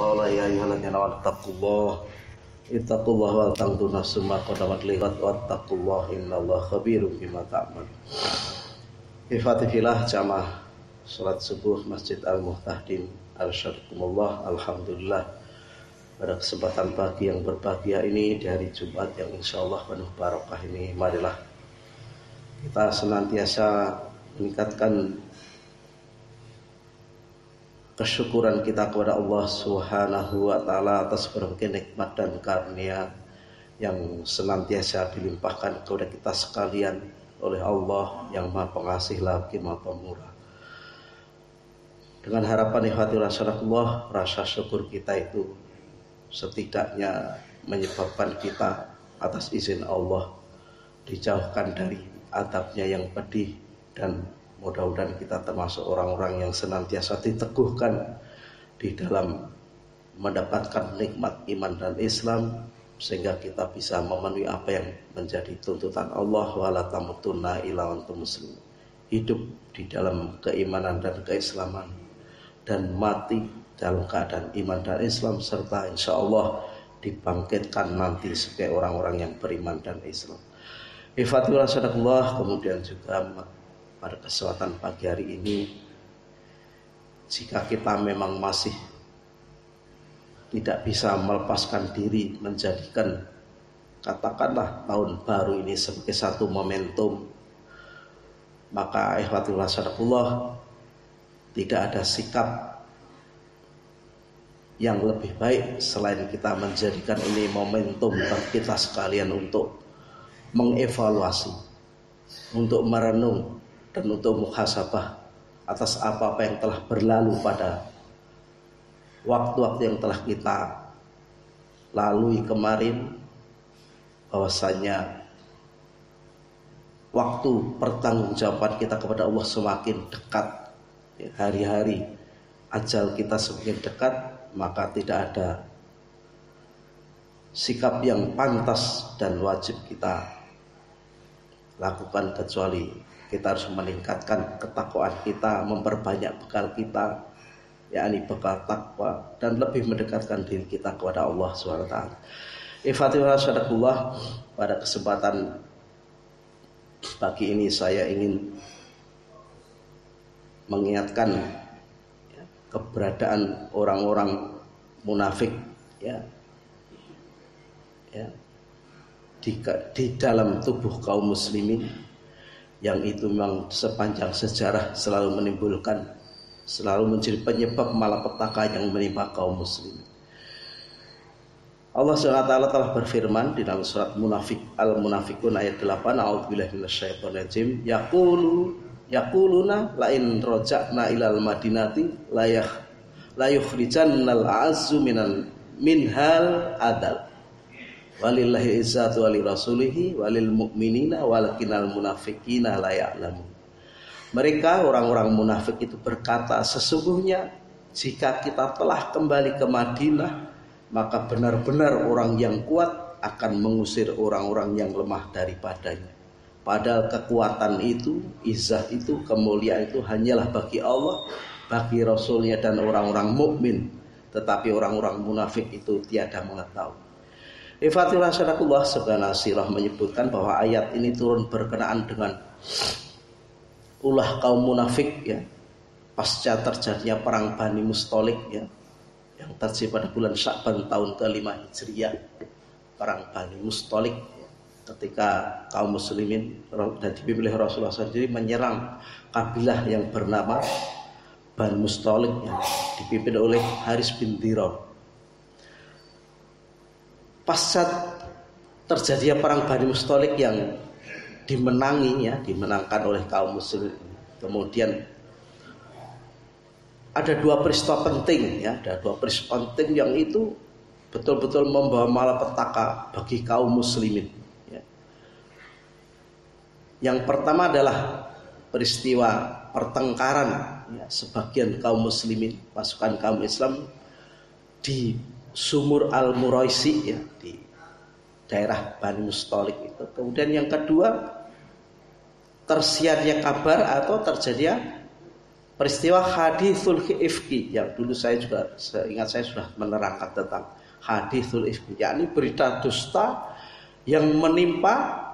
qala ya ayyuhalladzina ittaqullaha wal tanzur nafsum ma qaddamat lighad wattaqullaha innallaha khabirum bima ta'malun. Ifatifillah jamaah salat subuh Masjid Al-Muhtadin arsyadakumullah. Alhamdulillah, pada kesempatan pagi yang berbahagia ini di hari Jumat yang insyaallah penuh barokah ini, marilah kita senantiasa meningkatkan kesyukuran kita kepada Allah Subhanahu wa taala atas berbagai nikmat dan karunia yang senantiasa dilimpahkan kepada kita sekalian oleh Allah yang Maha Pengasih lagi Maha Pemurah. Dengan harapan ikhwati rasulullah, rasa syukur kita itu setidaknya menyebabkan kita atas izin Allah dijauhkan dari adabnya yang pedih, dan mudah-mudahan kita termasuk orang-orang yang senantiasa diteguhkan di dalam mendapatkan nikmat iman dan Islam, sehingga kita bisa memenuhi apa yang menjadi tuntutan Allah, wala tamutunna illa wa antum muslimun, hidup di dalam keimanan dan keislaman dan mati dalam keadaan iman dan Islam, serta insya Allah dibangkitkan nanti sebagai orang-orang yang beriman dan Islam. Ifatullah sadaqullah. Kemudian juga pada kesempatan pagi hari ini, jika kita memang masih tidak bisa melepaskan diri menjadikan katakanlah tahun baru ini sebagai satu momentum, maka ikhwatillah sadaqullah, tidak ada sikap yang lebih baik selain kita menjadikan ini momentum bagi kita sekalian untuk mengevaluasi, untuk merenung, dan untuk muhasabah atas apa-apa yang telah berlalu pada waktu-waktu yang telah kita lalui kemarin. Bahwasanya waktu pertanggungjawaban kita kepada Allah semakin dekat, hari-hari ajal kita semakin dekat, maka tidak ada sikap yang pantas dan wajib kita lakukan kecuali kita harus meningkatkan ketakwaan kita, memperbanyak bekal kita, yakni bekal takwa, dan lebih mendekatkan diri kita kepada Allah SWT. Ifatullah sadaqullah, pada kesempatan pagi ini saya ingin mengingatkan keberadaan orang-orang munafik di dalam tubuh kaum muslimin, yang itu memang sepanjang sejarah selalu menjadi penyebab malapetaka yang menimpa kaum muslimin. Allah SWT telah berfirman di dalam surat Al-Munafiqun ayat 8, a'udzubillahi minasyaitonirrajim, yaquluna la in raja'na ilal madinati la yukhrijannal a'azzu minhal adal walillahi izzatu wali rasulihi walil mu'minina walakinal munafiqina la ya'lamun. Mereka orang-orang munafik itu berkata, sesungguhnya jika kita telah kembali ke Madinah, maka benar-benar orang yang kuat akan mengusir orang-orang yang lemah daripadanya. Padahal kekuatan itu, izzah itu, kemuliaan itu hanyalah bagi Allah, bagi Rasulnya dan orang-orang mukmin. Tetapi orang-orang munafik itu tiada mengetahui. Ifatullah sadaqullah, sebenarnya sirah menyebutkan bahwa ayat ini turun berkenaan dengan ulah kaum munafik pasca terjadinya perang Bani Mustalik yang terjadi pada bulan Sya'ban tahun ke-5 Hijriah. Perang Bani Mustalik ketika kaum muslimin dan dipimpin oleh Rasulullah sendiri menyerang kabilah yang bernama Bani Mustalik yang dipimpin oleh Haris bin Dirar. Pasca terjadinya perang Bani Mustalik yang dimenangkan oleh kaum muslimin, kemudian ada dua peristiwa penting yang itu betul-betul membawa malapetaka bagi kaum muslimin. Yang pertama adalah peristiwa pertengkaran sebagian kaum muslimin, pasukan kaum Islam di Sumur Al-Muraisi di daerah Bani Mustalik itu. Kemudian yang kedua, tersiarnya kabar atau terjadinya peristiwa hadithul ifki yang dulu saya juga seingat saya sudah menerangkan tentang hadithul ifki, yakni berita dusta yang menimpa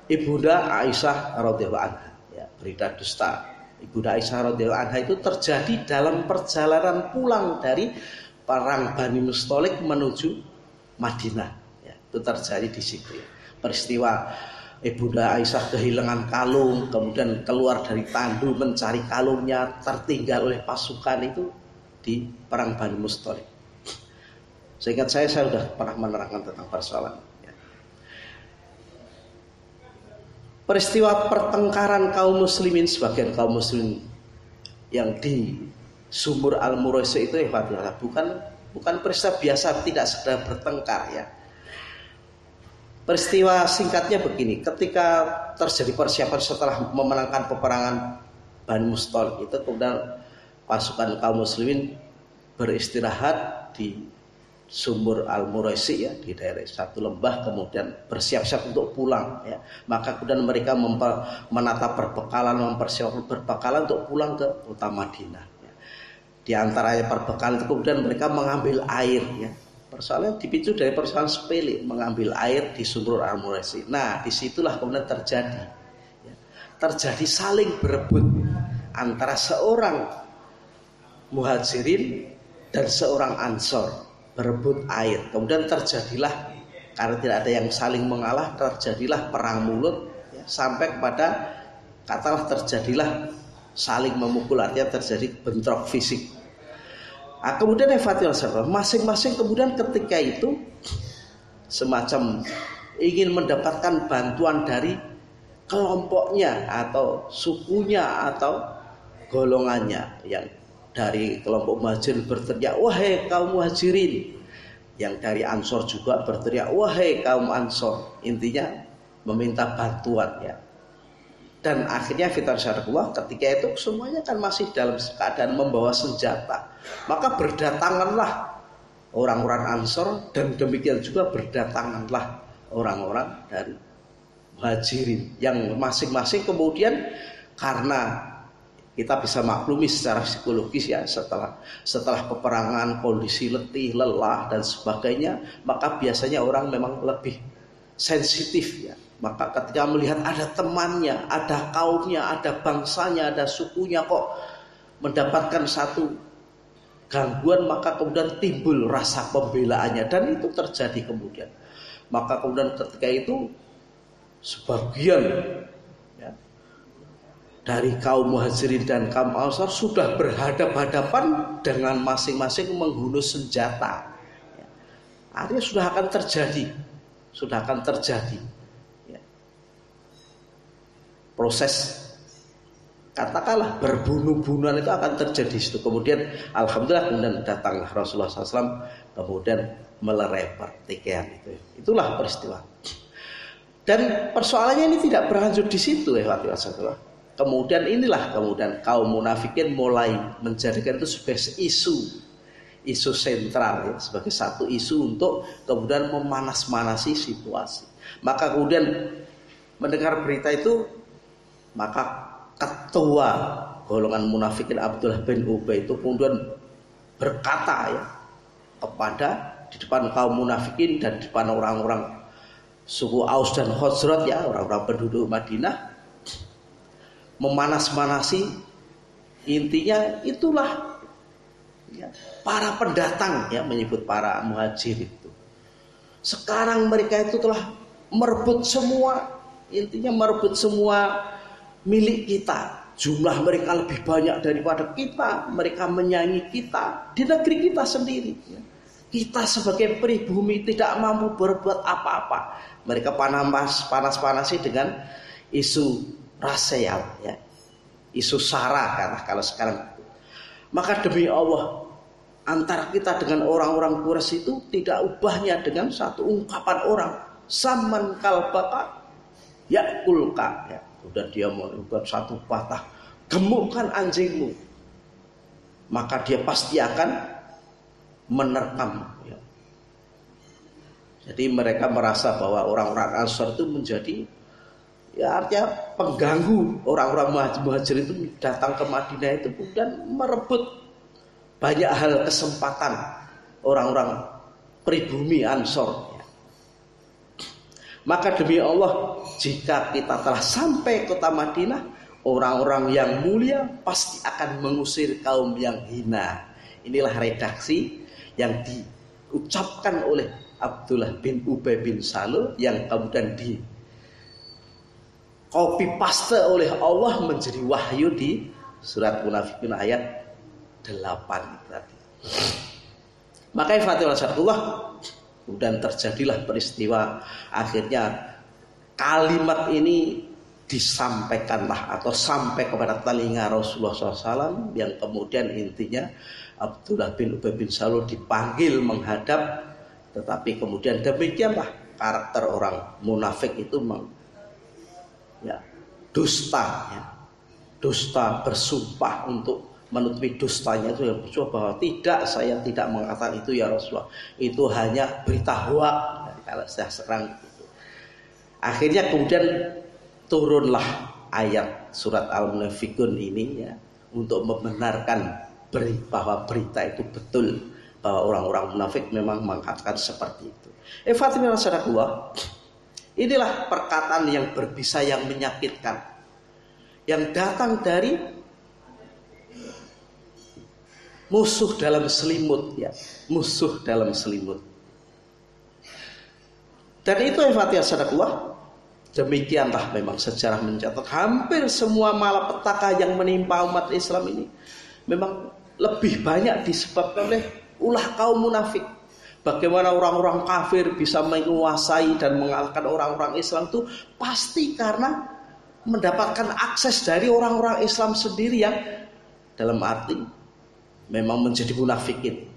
Ibunda Aisyah radhiyallahu anha. Ya, berita dusta Ibunda Aisyah radhiyallahu anha itu terjadi dalam perjalanan pulang dari perang Bani Mustalik menuju Madinah. Ya, itu terjadi di situ. Ya. Peristiwa Ibunda Aisyah kehilangan kalung, kemudian keluar dari tandu mencari kalungnya, tertinggal oleh pasukan itu di perang Bani Mustalik. Seingat saya sudah pernah menerangkan tentang persoalan. Ya. Peristiwa pertengkaran kaum muslimin, sebagian kaum muslim yang di Sumur Al-Muraisi itu bukan peristiwa biasa, tidak sekedar bertengkar ya. Peristiwa singkatnya begini, ketika terjadi persiapan setelah memenangkan peperangan Bani Mustalik itu, kemudian pasukan kaum muslimin beristirahat di Sumur Al-Muraisi ya, di daerah satu lembah, kemudian bersiap-siap untuk pulang ya. Maka kemudian mereka menata perbekalan, mempersiapkan perbekalan untuk pulang ke kota Madinah ya. Di antaranya perbekalan itu kemudian mereka mengambil air ya. Persoalannya dipicu dari persoalan sepele, mengambil air di Sumur Al-Muraisi. Nah, disitulah kemudian terjadi saling berebut antara seorang muhajirin dan seorang ansor, berebut air. Kemudian terjadilah, karena tidak ada yang saling mengalah, terjadilah perang mulut ya, sampai kepada katalah terjadilah saling memukul, artinya terjadi bentrok fisik. Nah, kemudian masing-masing kemudian ketika itu semacam ingin mendapatkan bantuan dari kelompoknya atau sukunya atau golongannya. Yang dari kelompok muhajirin berteriak, wahai kaum muhajirin. Yang dari ansor juga berteriak, wahai kaum ansor. Intinya meminta bantuan ya. Dan akhirnya fitrah ketika itu semuanya kan masih dalam keadaan membawa senjata. Maka berdatanganlah orang-orang Ansor, dan demikian juga berdatanganlah orang-orang dari Muhajirin yang masing-masing kemudian, karena kita bisa maklumi secara psikologis ya, setelah peperangan kondisi letih, lelah dan sebagainya, maka biasanya orang memang lebih sensitif ya. Maka ketika melihat ada temannya, ada kaumnya, ada bangsanya, ada sukunya kok mendapatkan satu gangguan, maka kemudian timbul rasa pembelaannya, dan itu terjadi kemudian. Maka kemudian ketika itu sebagian ya, dari kaum muhajirin dan kaum ansar sudah berhadapan-hadapan dengan masing-masing menghunus senjata. Ya. Artinya sudah akan terjadi. Proses katakanlah berbunuh-bunuhan itu akan terjadi situ. Kemudian alhamdulillah kemudian datanglah Rasulullah SAW, kemudian melerai pertikaian itu. Itulah peristiwa. Dan persoalannya ini tidak berlanjut di situ ya. Kemudian kaum munafikin mulai menjadikan itu sebagai isu sentral ya, sebagai satu isu untuk kemudian memanas-manasi situasi. Maka kemudian mendengar berita itu, maka ketua golongan munafikin Abdullah bin Ubay itu kemudian berkata ya kepada di depan kaum munafikin dan di depan orang-orang suku Aus dan Khazraj ya, orang-orang penduduk Madinah, memanas-manasi. Intinya itulah ya, para pendatang ya, menyebut para muhajir itu. Sekarang mereka itu telah merebut semua, intinya merebut semua milik kita. Jumlah mereka lebih banyak daripada kita. Mereka menyaingi kita di negeri kita sendiri. Kita sebagai pribumi tidak mampu berbuat apa-apa. Mereka panas-panasi dengan isu rasial ya, isu sara kan kalau sekarang. Maka demi Allah, antara kita dengan orang-orang Quraisy itu tidak ubahnya dengan satu ungkapan orang, saman kalbaka yakulka ya. Kemudian dia melakukan satu patah, gemukkan anjingmu, maka dia pasti akan menerkam ya. Jadi mereka merasa bahwa orang-orang Ansor itu menjadi Ya artinya pengganggu orang-orang muhajir itu datang ke Madinah itu dan merebut banyak hal kesempatan orang-orang pribumi Ansor. Maka demi Allah, jika kita telah sampai kota Madinah, orang-orang yang mulia pasti akan mengusir kaum yang hina. Inilah redaksi yang diucapkan oleh Abdullah bin Ubay bin Salul yang kemudian di copy paste oleh Allah menjadi wahyu di surat Munafikun ayat 8 tadi. Maka Fatimah Rasulullah dan terjadilah peristiwa, akhirnya kalimat ini disampaikanlah atau sampai kepada telinga Rasulullah SAW, yang kemudian intinya Abdullah bin Ubay bin Salul dipanggil menghadap. Tetapi kemudian demikianlah karakter orang munafik itu dusta, dusta, bersumpah untuk menutupi dustanya itu, yang bersumpah bahwa tidak, saya tidak mengatakan itu ya Rasulullah, itu hanya berita hoak. Kalau saya serang gitu. Akhirnya kemudian turunlah ayat surat Al-Munafikun ini ya, untuk membenarkan bahwa berita itu betul, bahwa orang-orang munafik memang mengatakan seperti itu. Fatimah Rasulullah, inilah perkataan yang berbisa, yang menyakitkan, yang datang dari musuh dalam selimut ya, musuh dalam selimut. Dan itu Fatimah Rasulullah, demikianlah memang sejarah mencatat hampir semua malapetaka yang menimpa umat Islam ini memang lebih banyak disebabkan oleh ulah kaum munafik. Bagaimana orang-orang kafir bisa menguasai dan mengalahkan orang-orang Islam itu pasti karena mendapatkan akses dari orang-orang Islam sendiri yang dalam arti memang menjadi munafikin.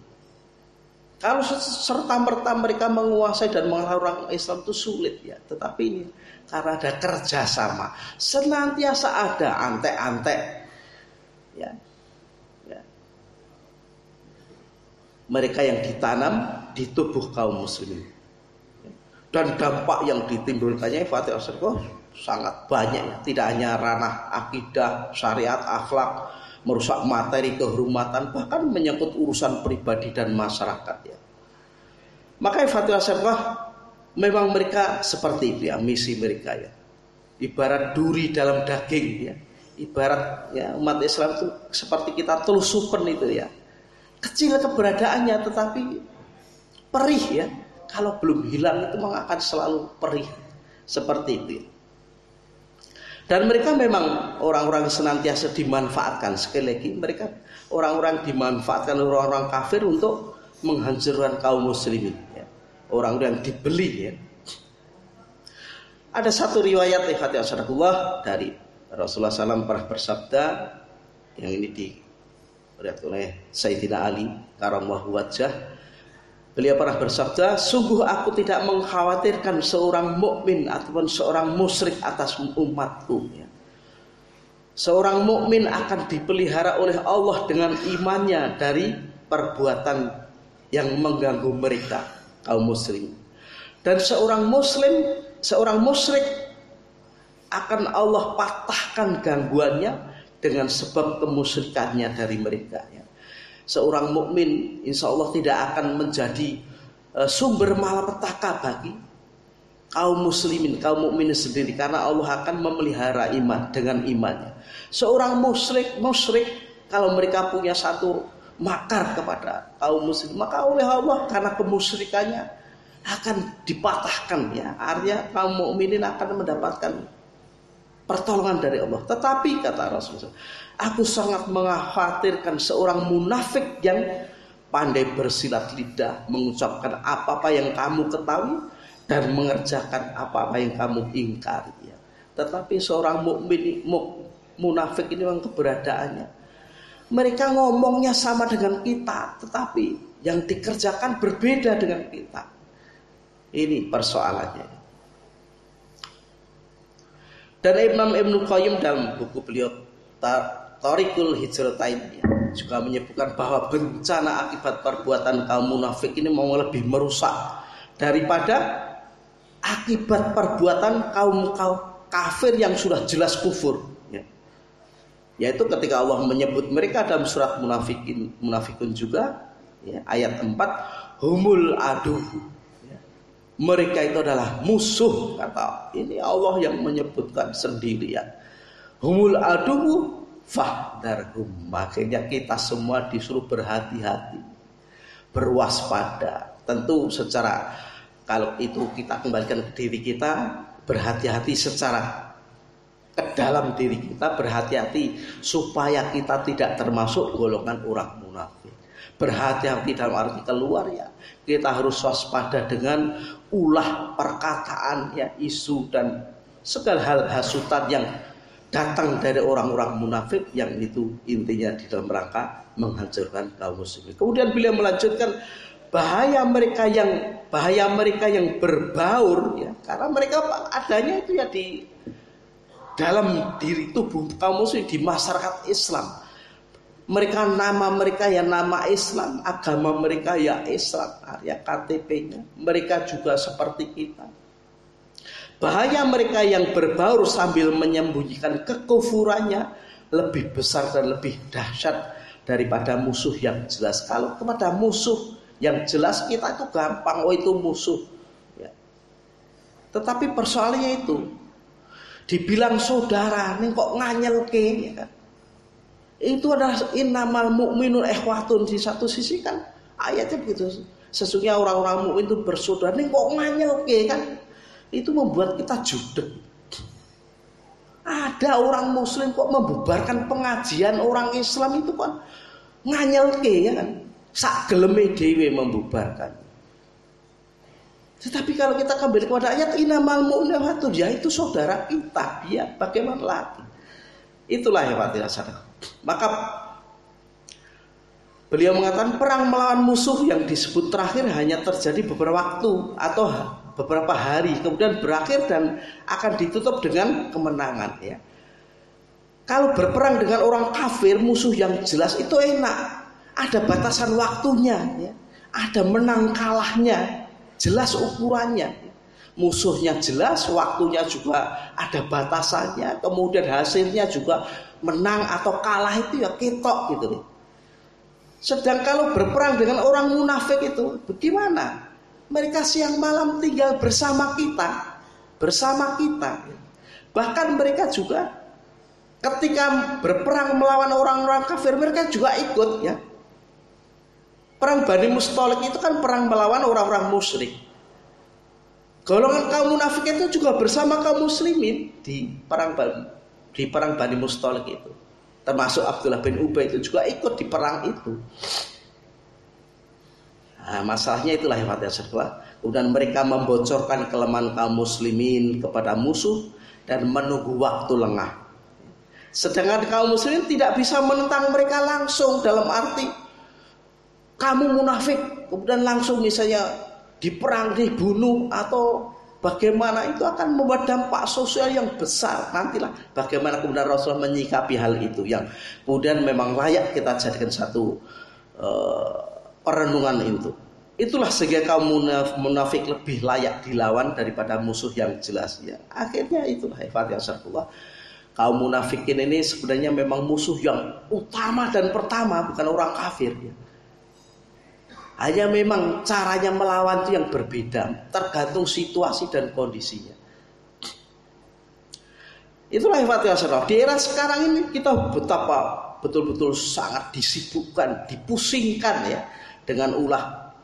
Kalau serta-merta mereka menguasai dan mengalahkan orang Islam itu sulit ya. Tetapi ini karena ada kerjasama, senantiasa ada antek-antek ya. Mereka yang ditanam di tubuh kaum muslimin. Dan dampak yang ditimbulkannya Fatimah Rasulullah sangat banyak ya. Tidak hanya ranah akidah, syariat, akhlak, merusak materi, kehormatan, bahkan menyangkut urusan pribadi dan masyarakat ya. Maka Fatimah Rasulullah memang mereka seperti itu ya, misi mereka ya. Ibarat duri dalam daging ya. Ibarat ya, umat Islam itu seperti kita telusupen itu ya. Kecil keberadaannya tetapi perih ya. Kalau belum hilang itu memang akan selalu perih. Seperti itu. Dan mereka memang orang-orang senantiasa dimanfaatkan. Sekali lagi mereka orang-orang dimanfaatkan oleh orang-orang kafir untuk menghancurkan kaum muslimin ya. Orang-orang yang dibeli ya. Ada satu riwayat Fatimah Rasulullah dari Rasulullah SAW pernah bersabda, yang ini diriwayat oleh Sayyidina Ali karamallahu wajhah. Beliau pernah bersabda, sungguh aku tidak mengkhawatirkan seorang mukmin ataupun seorang musyrik atas umatku ya. Seorang mukmin akan dipelihara oleh Allah dengan imannya dari perbuatan yang mengganggu mereka kaum muslim. Dan seorang musyrik akan Allah patahkan gangguannya dengan sebab kemusyrikannya dari mereka ya. Seorang mukmin insya Allah tidak akan menjadi sumber malapetaka bagi kaum muslimin, kaum mukminin sendiri, karena Allah akan memelihara iman dengan imannya. Seorang musyrik kalau mereka punya satu makar kepada kaum muslim, maka oleh Allah karena kemusyrikannya akan dipatahkan ya. Artinya kaum mukminin akan mendapatkan pertolongan dari Allah. Tetapi kata Rasulullah, aku sangat mengkhawatirkan seorang munafik yang pandai bersilat lidah, mengucapkan apa-apa yang kamu ketahui dan mengerjakan apa-apa yang kamu ingkari ya. Tetapi seorang munafik ini memang keberadaannya, mereka ngomongnya sama dengan kita, tetapi yang dikerjakan berbeda dengan kita. Ini persoalannya. Dan Imam Ibnu Qayyim dalam buku beliau Thariqul Hijratain juga menyebutkan bahwa bencana akibat perbuatan kaum munafik ini mau lebih merusak daripada akibat perbuatan kafir yang sudah jelas kufur, ya. Yaitu ketika Allah menyebut mereka dalam surat munafikun juga, ya, ayat 4, humul adu, ya. Mereka itu adalah musuh, kata ini Allah yang menyebutkan sendiri, ya. Humul adu fahdarhum. Makanya kita semua disuruh berhati-hati, berwaspada. Tentu secara, kalau itu kita kembalikan ke diri kita, berhati-hati secara ke dalam diri kita, berhati-hati supaya kita tidak termasuk golongan orang munafik. Berhati-hati dalam arti keluar, ya, kita harus waspada dengan ulah perkataan, ya, isu dan segala hal hasutan yang datang dari orang-orang munafik, yang itu intinya di dalam rangka menghancurkan kaum muslimin. Kemudian beliau melanjutkan bahaya mereka yang berbaur, ya, karena mereka adanya itu ya di dalam diri tubuh kaum muslim, di masyarakat Islam. Nama mereka ya nama Islam, agama mereka ya Islam, ya KTP-nya. Mereka juga seperti kita. Bahaya mereka yang berbaur sambil menyembunyikan kekufurannya lebih besar dan lebih dahsyat daripada musuh yang jelas. Kalau kepada musuh yang jelas kita itu gampang, oh itu musuh, ya. Tetapi persoalannya itu dibilang saudara, nih kok nganyelke, ya kan? Itu adalah innamal mu'minun ikhwatun. Di satu sisi kan ayatnya begitu, sesungguhnya orang-orang mukmin itu bersaudara, nih kok nganyelke, kan? Itu membuat kita judek. Ada orang muslim kok membubarkan pengajian orang Islam, itu kan nganyelke, ya kan? Sak geleme dhewe membubarkan. Tetapi kalau kita kembali kepada ayat innamal mu'minuna, ya itu saudara kita, ya bagaimana lagi? Itulah yang tidak sadar. Maka beliau mengatakan perang melawan musuh yang disebut terakhir hanya terjadi beberapa waktu atau beberapa hari, kemudian berakhir dan akan ditutup dengan kemenangan, ya. Kalau berperang dengan orang kafir, musuh yang jelas itu enak. Ada batasan waktunya, ya. Ada menang kalahnya, jelas ukurannya. Musuhnya jelas, waktunya juga ada batasannya, kemudian hasilnya juga menang atau kalah itu ya ketok gitu nih. Sedang kalau berperang dengan orang munafik itu bagaimana? Mereka siang malam tinggal bersama kita. Bahkan mereka juga ketika berperang melawan orang-orang kafir, mereka juga ikut, ya. Perang Bani Mustalik itu kan perang melawan orang-orang musyrik. Golongan kaum munafik itu juga bersama kaum muslimin di perang Bani Mustalik itu. Termasuk Abdullah bin Ubay itu juga ikut di perang itu. Nah, masalahnya itulah yang fatihah. Kemudian mereka membocorkan kelemahan kaum muslimin kepada musuh dan menunggu waktu lengah. Sedangkan kaum muslimin tidak bisa menentang mereka langsung, dalam arti kamu munafik kemudian langsung misalnya diperang, dibunuh atau bagaimana, itu akan membuat dampak sosial yang besar. Nantilah bagaimana kemudian Rasulullah menyikapi hal itu, yang kemudian memang layak kita jadikan satu perenungan itu. Itulah sehingga kaum munafik lebih layak dilawan daripada musuh yang jelas, ya. Akhirnya itulah Fatihah. Kaum munafikin ini sebenarnya memang musuh yang utama dan pertama, bukan orang kafir, ya. Hanya memang caranya melawan itu yang berbeda, tergantung situasi dan kondisinya. Itulah Fatihah. Di era sekarang ini kita betapa betul-betul sangat disibukkan, dipusingkan, ya, dengan ulah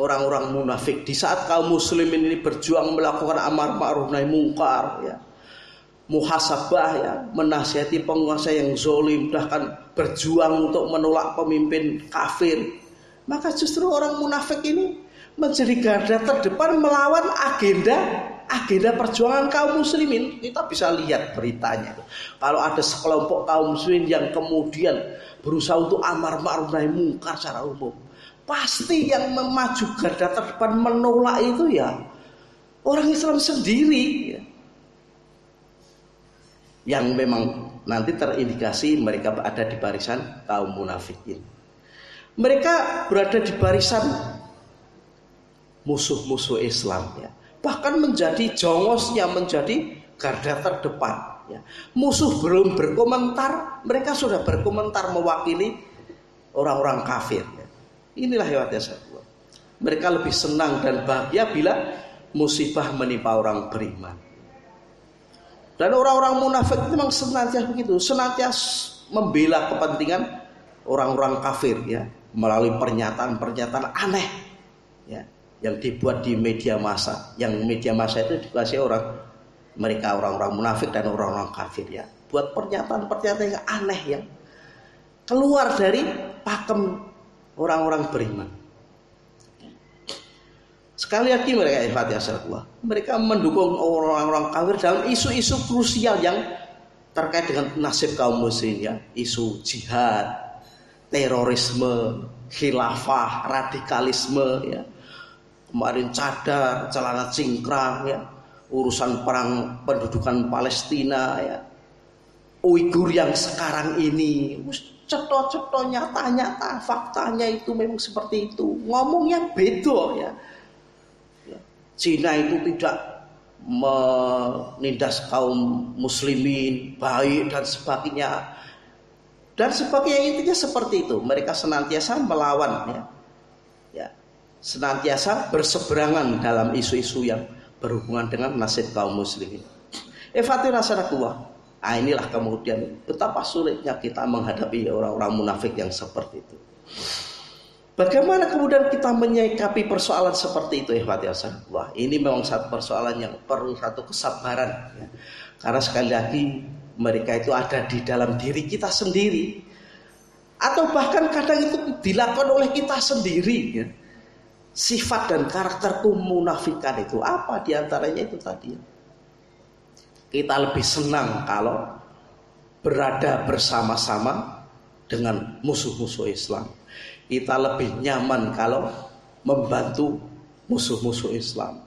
orang-orang munafik. Di saat kaum muslimin ini berjuang melakukan amar ma'ruf nahi mungkar, ya, muhasabah, ya, menasihati penguasa yang zalim, bahkan berjuang untuk menolak pemimpin kafir, maka justru orang munafik ini menjadi garda terdepan melawan agenda perjuangan kaum muslimin. Kita bisa lihat beritanya. Kalau ada sekelompok kaum muslimin yang kemudian berusaha untuk amar ma'ruf nahi mungkar secara umum, pasti yang memaju garda terdepan menolak itu ya orang Islam sendiri, ya, yang memang nanti terindikasi mereka ada di barisan kaum munafikin. Mereka berada di barisan musuh-musuh Islam, ya. bahkan menjadi jongosnya, menjadi garda terdepan. Ya. Musuh belum berkomentar, mereka sudah berkomentar mewakili orang-orang kafir. Ya. Inilah hebatnya saya. Mereka lebih senang dan bahagia bila musibah menimpa orang beriman. Dan orang-orang munafik memang senantiasa begitu, senantiasa membela kepentingan orang-orang kafir, ya, melalui pernyataan-pernyataan aneh, ya, yang dibuat di media massa. Yang media massa itu dikuasai orang-orang munafik dan orang-orang kafir, ya. Buat pernyataan-pernyataan yang aneh yang keluar dari pakem orang-orang beriman. Sekali lagi mereka mendukung orang-orang kafir dalam isu-isu krusial yang terkait dengan nasib kaum muslimin, ya. Isu jihad, terorisme, khilafah, radikalisme, ya. Kemarin cadar, celana cingkrang, ya. Urusan perang pendudukan Palestina, ya. Uighur yang sekarang ini, ceto-ceto, nyata-nyata, faktanya itu memang seperti itu. Ngomongnya beda, ya. Cina itu tidak menindas kaum muslimin baik dan sebagainya. Dan sebagainya, intinya seperti itu. Mereka senantiasa melawan, ya. Ya. Senantiasa berseberangan dalam isu-isu yang berhubungan dengan nasib kaum muslimin. Nah, inilah kemudian betapa sulitnya kita menghadapi orang-orang munafik yang seperti itu. Bagaimana kemudian kita menyikapi persoalan seperti itu, Wah, ini memang satu persoalan yang perlu satu kesabaran, ya. Karena sekali lagi mereka itu ada di dalam diri kita sendiri, atau bahkan kadang itu dilakukan oleh kita sendiri, ya. Sifat dan karakter kemunafikan itu apa diantaranya itu tadi. Kita lebih senang kalau berada bersama-sama dengan musuh-musuh Islam. Kita lebih nyaman kalau membantu musuh-musuh Islam.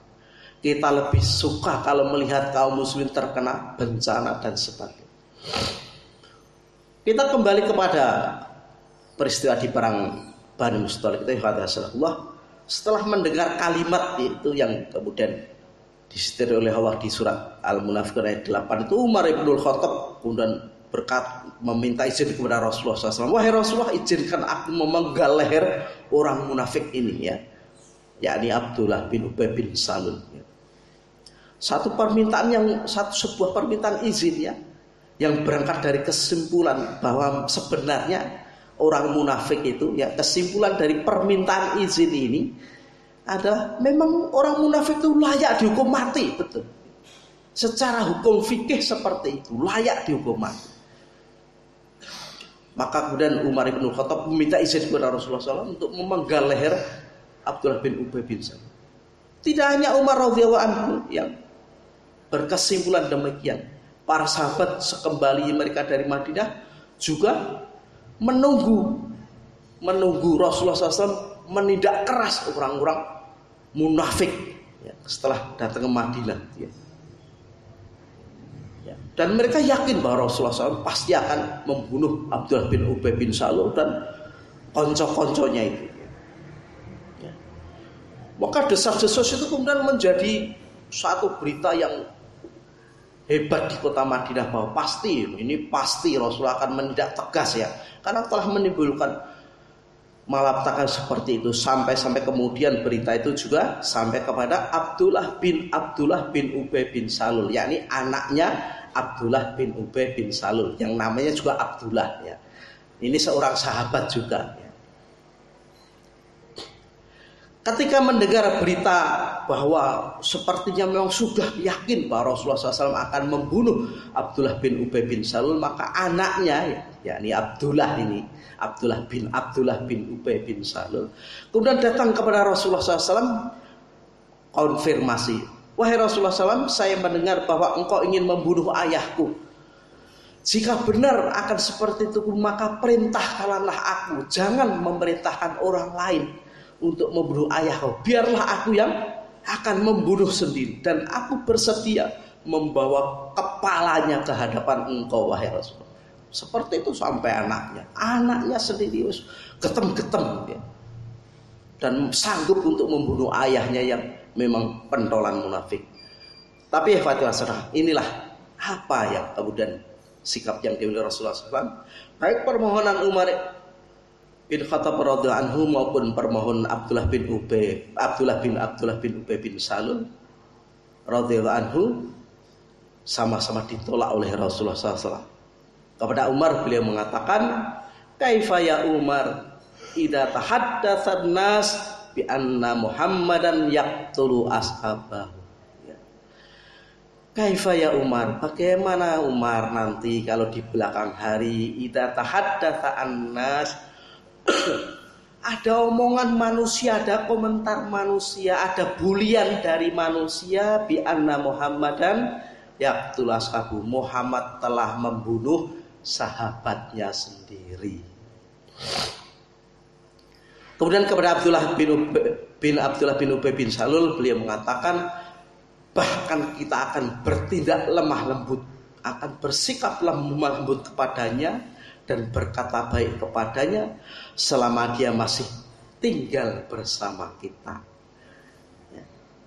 Kita lebih suka kalau melihat kaum muslim terkena bencana dan sebagainya. Kita kembali kepada peristiwa di perang Bani Mustaliq itu. Setelah mendengar kalimat itu yang kemudian disetir oleh Allah di surat Al-Munafiqun ayat 8 itu, Umar ibn Khattab kemudian meminta izin kepada Rasulullah SAW. Wahai Rasulullah, izinkan aku memenggal leher orang munafik ini, ya, yakni Abdullah bin Ubay bin Salul, ya. Sebuah permintaan izin, ya, yang berangkat dari kesimpulan bahwa sebenarnya orang munafik itu, ya, kesimpulan dari permintaan izin ini adalah memang orang munafik itu layak dihukum mati, betul. Secara hukum fikih seperti itu, layak dihukum mati. Maka kemudian Umar bin Khattab meminta izin kepada Rasulullah SAW untuk memenggal leher Abdullah bin Ubay bin Salul. Tidak hanya Umar radhiyallahu anhu yang berkesimpulan demikian, para sahabat sekembali mereka dari Madinah juga menunggu Rasulullah SAW menindak keras orang-orang munafik, ya, setelah datang ke Madinah, ya. Dan mereka yakin bahwa Rasulullah SAW pasti akan membunuh Abdullah bin Ubay bin Salul dan konco-konconya itu. Ya. Maka desas-desus itu kemudian menjadi satu berita yang hebat di kota Madinah bahwa pasti Rasulullah akan menindak tegas, ya, karena telah menimbulkan malapetaka seperti itu, sampai kemudian berita itu juga sampai kepada Abdullah bin Ubay bin Salul, yakni anaknya Abdullah bin Ubay bin Salul yang namanya juga Abdullah, ya. Ini seorang sahabat juga, ya. Ketika mendengar berita bahwa sepertinya memang sudah yakin bahwa Rasulullah SAW akan membunuh Abdullah bin Ubay bin Salul, maka anaknya, yakni Abdullah bin Ubay bin Salul kemudian datang kepada Rasulullah SAW konfirmasi. Wahai Rasulullah SAW, saya mendengar bahwa engkau ingin membunuh ayahku. Jika benar akan seperti itu, maka perintahkanlah aku, jangan memerintahkan orang lain untuk membunuh ayahku. Biarlah aku yang akan membunuh sendiri, dan aku bersedia membawa kepalanya ke hadapan engkau, wahai Rasulullah. Seperti itu sampai anaknya sendiri getem-getem, ya. dan sanggup untuk membunuh ayahnya yang memang pentolan munafik. Tapi inilah apa yang kemudian sikap yang dimiliki Rasulullah SAW. Baik permohonan Umar bin Khattab radhiyallahu anhu maupun permohonan Abdullah bin Ubay bin Salul radhiyallahu anhu sama-sama ditolak oleh Rasulullah SAW. Kepada Umar beliau mengatakan, kaifa ya Umar idza tahaddatsan nas bi anna Muhammadan yaqtulu ashabahu. Kaifa ya Umar, bagaimana Umar nanti kalau di belakang hari idza tahaddatsan nas ada omongan manusia, ada komentar manusia, ada bulian dari manusia bi anna Muhammadan yaqtulu ashabu, Muhammad telah membunuh sahabatnya sendiri. Kemudian kepada Abdullah bin Ubay bin Salul beliau mengatakan, bahkan kita akan bertindak lemah lembut, akan bersikap lemah lembut kepadanya dan berkata baik kepadanya selama dia masih tinggal bersama kita.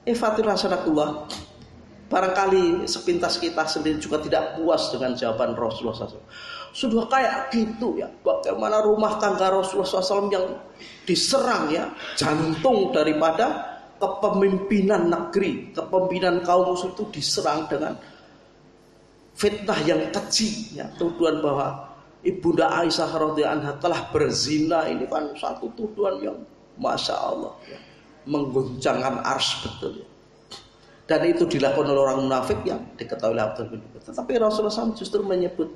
Rasulullah, barangkali sepintas kita sendiri juga tidak puas dengan jawaban Rasulullah SAW. Sudah kayak gitu ya, bagaimana rumah tangga Rasulullah SAW yang diserang ya, jantung daripada kepemimpinan negeri, kepemimpinan kaum muslim itu diserang dengan fitnah yang keji ya, tuduhan bahwa Ibunda Aisyah radhiyallahu anha telah berzina. Ini kan satu tuduhan yang Masya Allah ya, mengguncangkan ars betul ya. Dan itu dilakukan oleh orang munafik yang diketahui oleh Abdul bin Ubay. Tetapi Rasulullah SAW justru menyebut,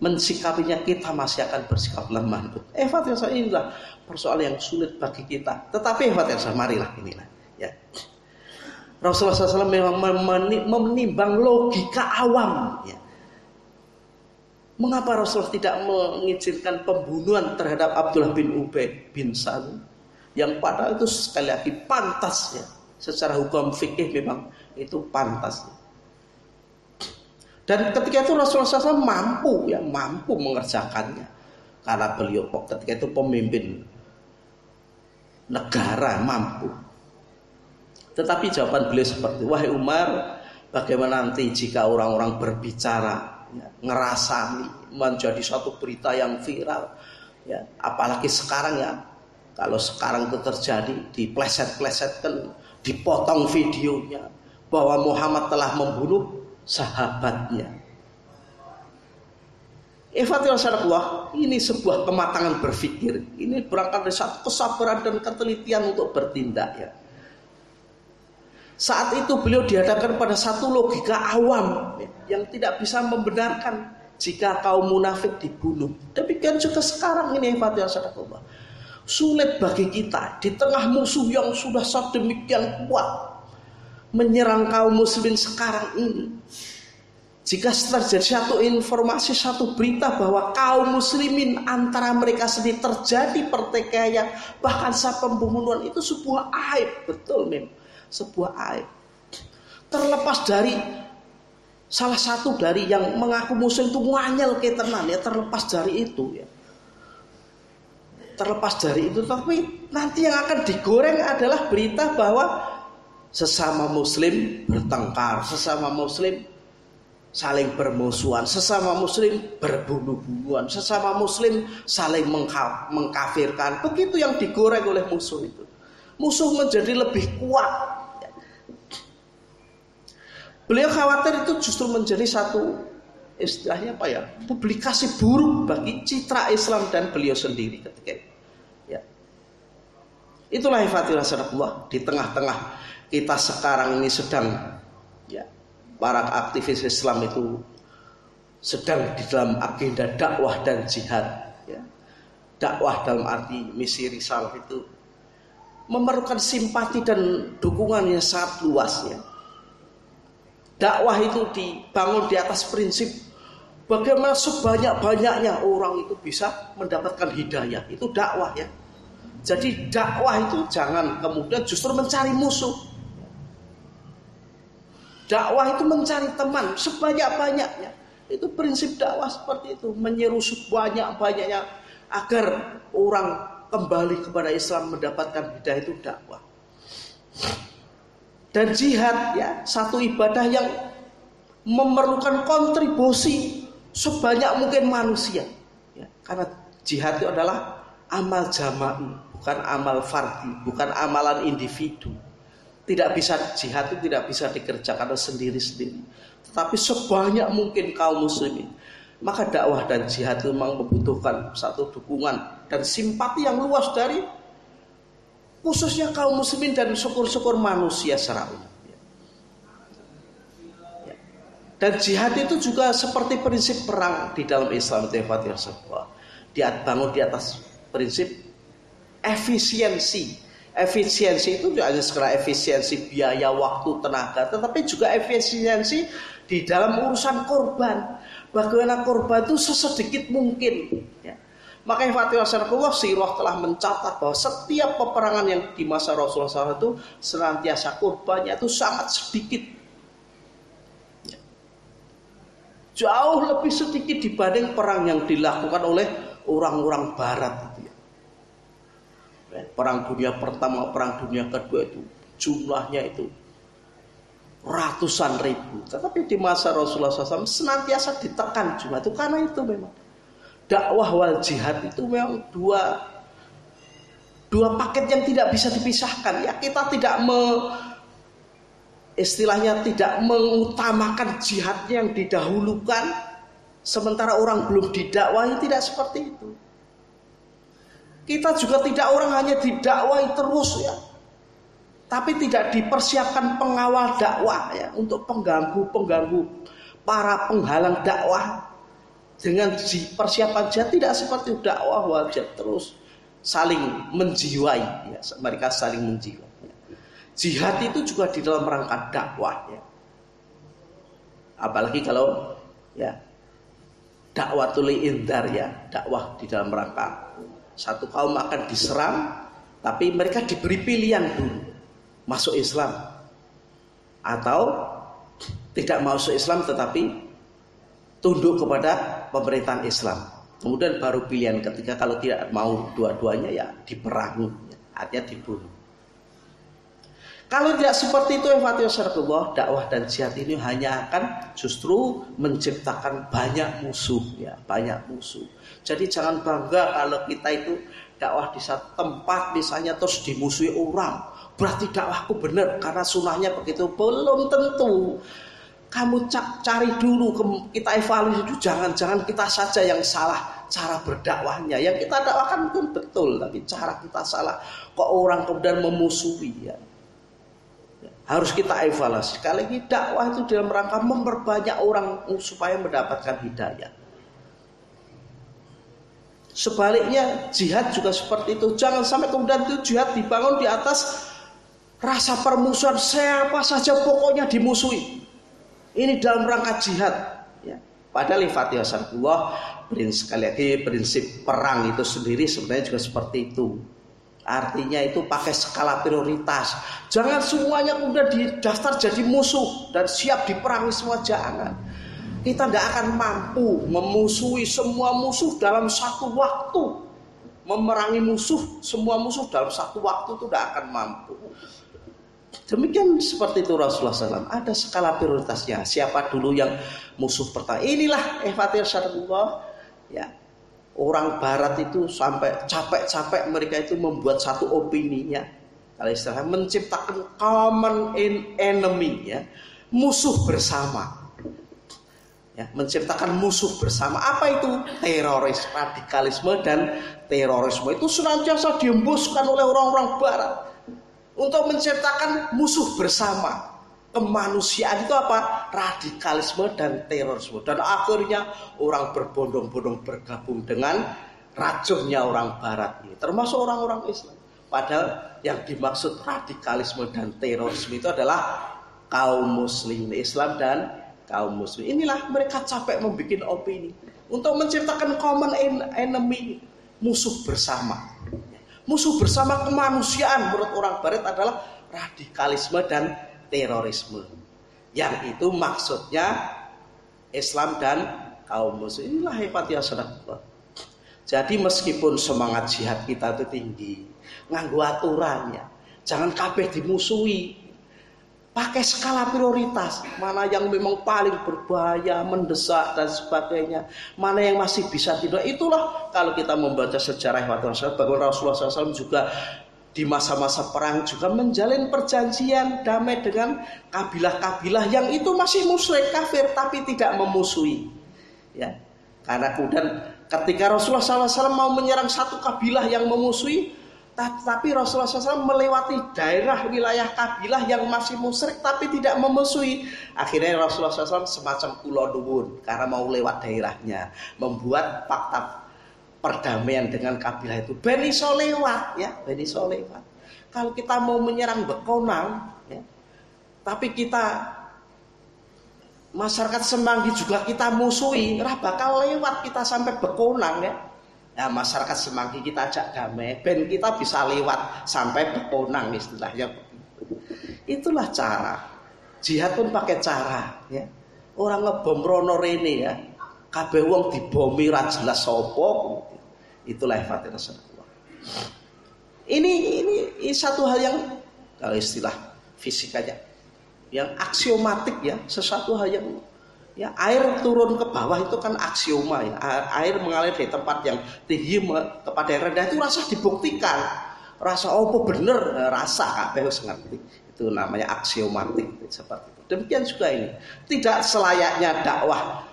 mensikapinya kita masih akan bersikap lemah. Inilah persoalan yang sulit bagi kita. Tetapi marilah inilah ya. Rasulullah SAW memang menimbang logika awam ya. Mengapa Rasulullah tidak mengizinkan pembunuhan terhadap Abdullah bin Ubay bin Salul, yang padahal itu sekali lagi pantas ya, secara hukum fikih memang itu pantas. Dan ketika itu Rasulullah SAW mampu mengerjakannya, karena beliau ketika itu pemimpin negara, mampu. Tetapi jawaban beliau seperti, wahai Umar, bagaimana nanti jika orang-orang berbicara ya, ngerasani menjadi suatu berita yang viral ya, apalagi sekarang ya, kalau sekarang itu terjadi dipleset-plesetkan, dipotong videonya bahwa Muhammad telah membunuh sahabatnya. Ini sebuah kematangan berpikir. Ini berangkat dari satu kesabaran dan ketelitian untuk bertindak ya. Saat itu beliau dihadapkan pada satu logika awam yang tidak bisa membenarkan jika kaum munafik dibunuh. Demikian juga sekarang ini sulit bagi kita di tengah musuh yang sudah sedemikian kuat menyerang kaum muslimin sekarang ini. Jika terjadi satu informasi, satu berita bahwa kaum muslimin antara mereka sendiri terjadi pertikaian, bahkan pembunuhan, itu sebuah aib, betul sebuah aib. Terlepas dari salah satu dari yang mengaku muslim itu nganyel ketenan ya, terlepas dari itu ya. Terlepas dari itu, tapi nanti yang akan digoreng adalah berita bahwa sesama muslim bertengkar, sesama muslim saling bermusuhan, sesama muslim berbunuh-bunuhan, sesama muslim saling mengkafirkan. Begitu yang digoreng oleh musuh itu. Musuh menjadi lebih kuat. Beliau khawatir itu justru menjadi satu istilahnya apa ya, publikasi buruk bagi citra Islam dan beliau sendiri ketika itu. Ya. Itulah di tengah-tengah kita sekarang ini sedang ya, para aktivis Islam itu sedang di dalam agenda dakwah dan jihad ya. Dakwah dalam arti misi risalah itu memerlukan simpati dan dukungan yang sangat luas ya. Dakwah itu dibangun di atas prinsip bagaimana sebanyak-banyaknya orang itu bisa mendapatkan hidayah. Itu dakwah ya. Jadi dakwah itu jangan kemudian justru mencari musuh. Dakwah itu mencari teman sebanyak-banyaknya. Itu prinsip dakwah seperti itu. Menyeru sebanyak-banyaknya agar orang kembali kepada Islam mendapatkan hidayah itu dakwah. Dan jihad ya, satu ibadah yang memerlukan kontribusi sebanyak mungkin manusia ya, karena jihad itu adalah amal jama'i, bukan amal fardhi, bukan amalan individu. Tidak bisa, jihad itu tidak bisa dikerjakan sendiri-sendiri, tetapi sebanyak mungkin kaum muslimin. Maka dakwah dan jihad itu memang membutuhkan satu dukungan dan simpati yang luas dari khususnya kaum muslimin dan syukur-syukur manusia secara umum. Dan jihad itu juga seperti prinsip perang di dalam Islam itu dibangun di atas prinsip efisiensi. Efisiensi itu tidak hanya sekedar efisiensi biaya, waktu, tenaga, tetapi juga efisiensi di dalam urusan korban. Bagaimana korban itu sesedikit mungkin ya. Makanya Fatihah Rasulullah Sirah telah mencatat bahwa setiap peperangan yang di masa Rasulullah SAW itu senantiasa korbannya itu sangat sedikit ya. Jauh lebih sedikit dibanding perang yang dilakukan oleh orang-orang barat itu ya. Perang dunia pertama, perang dunia kedua itu jumlahnya itu ratusan ribu. Tetapi di masa Rasulullah SAW senantiasa ditekan jumlah itu karena itu memang dakwah wal jihad itu memang dua paket yang tidak bisa dipisahkan ya. Kita tidak istilahnya tidak mengutamakan jihad yang didahulukan sementara orang belum didakwahi, tidak seperti itu. Kita juga tidak orang hanya didakwahi terus ya, tapi tidak dipersiapkan pengawal dakwah ya, untuk pengganggu para penghalang dakwah. Dengan persiapan jihad tidak seperti dakwah wajib terus saling menjiwai ya, mereka saling menjiwai ya. Jihad itu juga di dalam rangka dakwah ya. Apalagi kalau ya dakwatul indar ya, dakwah di dalam rangka satu kaum akan diserang tapi mereka diberi pilihan dulu, masuk Islam atau tidak masuk Islam tetapi tunduk kepada pemerintahan Islam. Kemudian baru pilihan ketiga, kalau tidak mau dua-duanya ya diperangi, artinya dibunuh. Kalau tidak seperti itu Fatihah dakwah dan jihad ini hanya akan justru menciptakan banyak musuh ya, banyak musuh. Jadi jangan bangga kalau kita itu dakwah di satu tempat misalnya terus dimusuhi orang, berarti dakwahku benar karena sunnahnya begitu. Belum tentu. Kamu cari dulu, kita evaluasi dulu, jangan-jangan kita saja yang salah cara berdakwahnya. Yang kita dakwahkan pun betul, tapi cara kita salah. Kok orang kemudian memusuhi ya. Harus kita evaluasi. Sekali lagi dakwah itu dalam rangka memperbanyak orang supaya mendapatkan hidayah. Sebaliknya jihad juga seperti itu. Jangan sampai kemudian itu jihad dibangun di atas rasa permusuhan, siapa saja pokoknya dimusuhi. Ini dalam rangka jihad ya. Padahal Fatihah Rasulullah sekali lagi prinsip perang itu sendiri sebenarnya juga seperti itu. Artinya itu pakai skala prioritas. Jangan semuanya kemudian didaftar jadi musuh dan siap diperangi semua, jangan. Kita tidak akan mampu memusuhi semua musuh dalam satu waktu. Memerangi musuh, semua musuh dalam satu waktu itu tidak akan mampu. Demikian seperti itu Rasulullah SAW. Ada skala prioritasnya. Siapa dulu yang musuh pertama? Inilah Fatihah Rasulullah ya. Orang barat itu sampai capek-capek mereka itu membuat satu opini ya. Kalau istilahnya menciptakan common enemy ya. Musuh bersama. Ya, menciptakan musuh bersama. Apa itu? Teroris, radikalisme dan terorisme itu senantiasa dihembuskan oleh orang-orang barat untuk menciptakan musuh bersama. Kemanusiaan itu apa? Radikalisme dan terorisme. Dan akhirnya orang berbondong-bondong bergabung dengan racunnya orang barat ini, termasuk orang-orang Islam. Padahal yang dimaksud radikalisme dan terorisme itu adalah kaum muslim Islam dan kaum muslim. Inilah mereka capek membuat opini untuk menciptakan common enemy, musuh bersama. Musuh bersama kemanusiaan menurut orang barat adalah radikalisme dan terorisme. Yang itu maksudnya Islam dan kaum muslim. Inilah hebatnya saudara. Jadi meskipun semangat jihad kita itu tinggi, nganggo aturannya, jangan kabeh dimusuhi. Pakai skala prioritas, mana yang memang paling berbahaya, mendesak dan sebagainya, mana yang masih bisa tidak. Itulah kalau kita membaca sejarah bahwa Rasulullah SAW juga di masa-masa perang juga menjalin perjanjian damai dengan kabilah-kabilah yang itu masih musyrik kafir tapi tidak memusuhi. Ya, karena kemudian ketika Rasulullah SAW mau menyerang satu kabilah yang memusuhi, tapi Rasulullah SAW melewati daerah wilayah kabilah yang masih musyrik tapi tidak memusuhi. Akhirnya Rasulullah SAW semacam kula nuwun karena mau lewat daerahnya, membuat fakta perdamaian dengan kabilah itu. Ben iso lewat, ya, ben iso lewat. Kalau kita mau menyerang Bekonang, ya, tapi kita masyarakat Semanggi juga kita musuhi, bakal lewat kita sampai Bekonang, ya. Nah, masyarakat Semanggi kita ajak damai, ben kita bisa lewat sampai Bekonang istilahnya. Itulah cara. Jihad pun pakai cara, ya. Orang ngebom rono rene, ya. Kabeh wong dibomi ra jelas sapa. Itulah ifadah Rasulullah. Ini satu hal yang kalau istilah fisikanya yang aksiomatik, ya, sesuatu hal yang, ya, air turun ke bawah itu kan aksioma, ya. Air mengalir dari tempat yang tinggi kepada yang rendah itu rasa dibuktikan. Rasa apa bener, rasa kabeh wis ngerti. Itu namanya aksiomatik seperti itu. Demikian juga ini. Tidak selayaknya dakwah.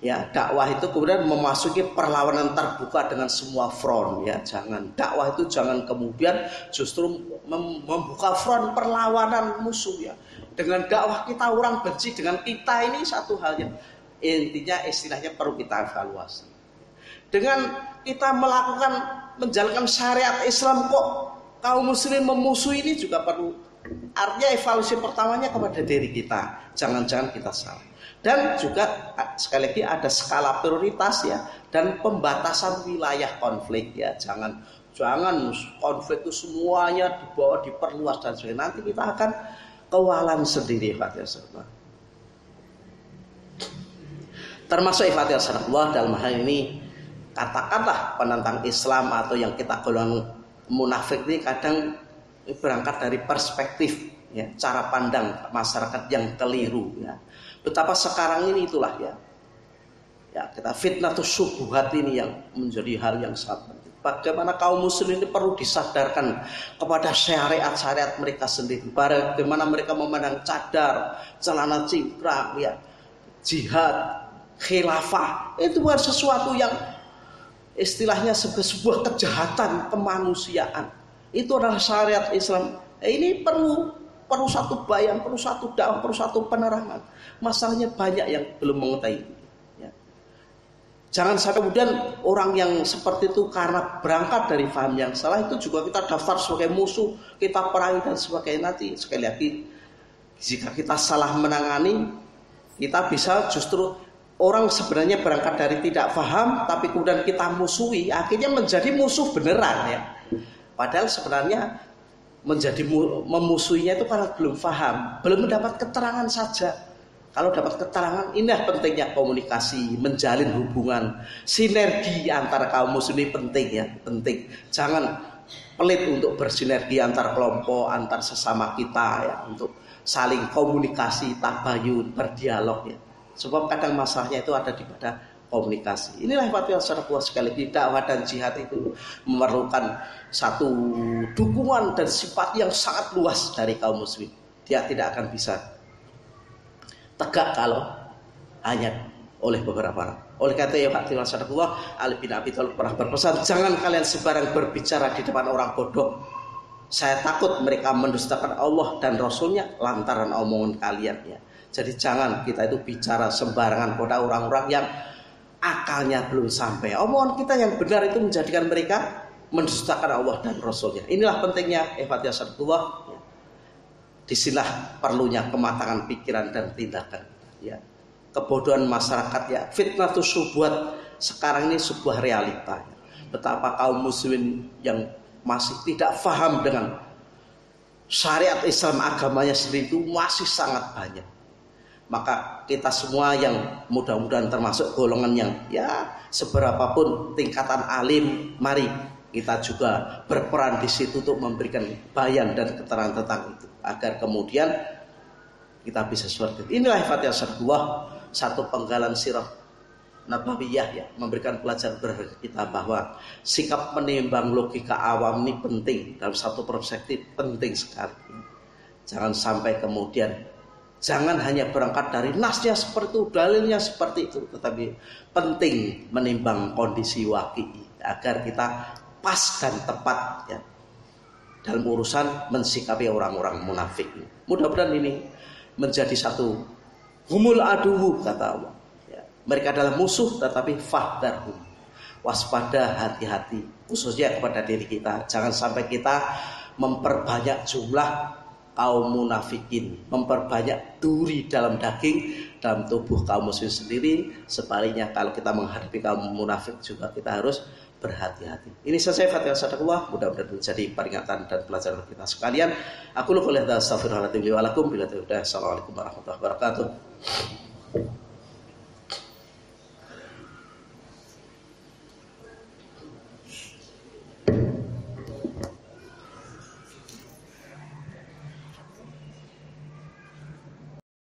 Ya, dakwah itu kemudian memasuki perlawanan terbuka dengan semua front, ya. Jangan dakwah itu jangan kemudian justru membuka front perlawanan musuh, ya. Dengan dakwah kita orang benci dengan kita, ini satu hal yang intinya istilahnya perlu kita evaluasi. Dengan kita menjalankan syariat Islam kok kaum muslim memusuhi, ini juga perlu. Artinya evaluasi pertamanya kepada diri kita. Jangan-jangan kita salah. Dan juga sekali lagi ada skala prioritas, ya, dan pembatasan wilayah konflik, ya. Jangan konflik itu semuanya dibawa diperluas dan sebagainya. Nanti kita akan kewalan sendiri, termasuk ikhwati Allah dalam hal ini. Katakanlah penentang Islam atau yang kita golongan munafik ini kadang berangkat dari perspektif, ya, cara pandang masyarakat yang keliru, ya. Betapa sekarang ini itulah, ya, kita fitnatus syubhat ini yang menjadi hal yang sangat penting. Bagaimana kaum muslim ini perlu disadarkan kepada syariat mereka sendiri. Bagaimana mereka memandang cadar, celana cingkrang, ya, jihad, khilafah, itu bukan sesuatu yang istilahnya sebuah kejahatan kemanusiaan. Itu adalah syariat Islam. Ini perlu satu bayang, perlu satu dakwah, perlu satu penerangan. Masalahnya banyak yang belum mengetahui, ya. Jangan sampai kemudian orang yang seperti itu karena berangkat dari paham yang salah itu juga kita daftar sebagai musuh, kita perangi dan sebagainya. Nanti sekali lagi, jika kita salah menangani, kita bisa justru orang sebenarnya berangkat dari tidak paham, tapi kemudian kita musuhi, akhirnya menjadi musuh beneran, ya. Padahal sebenarnya menjadi memusuhinya itu karena belum paham, belum mendapat keterangan saja. Kalau dapat keterangan, inilah pentingnya komunikasi, menjalin hubungan, sinergi antara kaum muslim penting, ya, penting. Jangan pelit untuk bersinergi antar kelompok, antar sesama kita, ya, untuk saling komunikasi, tabayun, berdialog, ya. Sebab kadang masalahnya itu ada di pada komunikasi. Inilah yang secara kuat sekali. Dakwah dan jihad itu memerlukan satu dukungan dan sifat yang sangat luas dari kaum muslim. Dia tidak akan bisa tegak kalau hanya oleh beberapa orang. Oleh kata ya Pak Rasulullah, Ali bin Abi Thalib pernah berpesan, jangan kalian sembarang berbicara di depan orang bodoh. Saya takut mereka mendustakan Allah dan Rasulnya lantaran omongan kalian, ya. Jadi jangan kita itu bicara sembarangan pada orang-orang yang akalnya belum sampai. Omongan kita yang benar itu menjadikan mereka mendustakan Allah dan Rasulnya. Inilah pentingnya ikhwati Rasulullah. Disinilah perlunya kematangan pikiran dan tindakan, ya. Kebodohan masyarakat, ya, fitnatus syubhat sekarang ini sebuah realita, ya. Betapa kaum muslimin yang masih tidak paham dengan syariat Islam agamanya sendiri itu masih sangat banyak. Maka kita semua yang mudah-mudahan termasuk golongan yang ya seberapapun tingkatan alim, mari kita juga berperan di situ untuk memberikan bayan dan keterangan tentang itu agar kemudian kita bisa seperti itu. Inilah Fatihah Syarhullah, satu penggalan sirah Nabawiyah ya, memberikan pelajaran berharga kita bahwa sikap menimbang logika awam ini penting dalam satu perspektif, penting sekali. Jangan sampai kemudian jangan hanya berangkat dari nasnya seperti itu, dalilnya seperti itu, tetapi penting menimbang kondisi waqi agar kita pas dan tepat ya dalam urusan mensikapi orang-orang munafik. Mudah-mudahan ini menjadi satu humul aduwu kata Allah. Ya, mereka adalah musuh tetapi fahdharhum. Waspada, hati-hati khususnya kepada diri kita. Jangan sampai kita memperbanyak jumlah kaum munafikin, memperbanyak duri dalam daging dalam tubuh kaum muslim sendiri. Sebaliknya kalau kita menghadapi kaum munafik juga kita harus berhati-hati. Ini selesai Fatihah Syarhullah, mudah-mudahan menjadi peringatan dan pelajaran kita sekalian. Aku qouli hadza astaghfirullahaladzim li wa lakum. Assalamualaikum warahmatullahi wabarakatuh.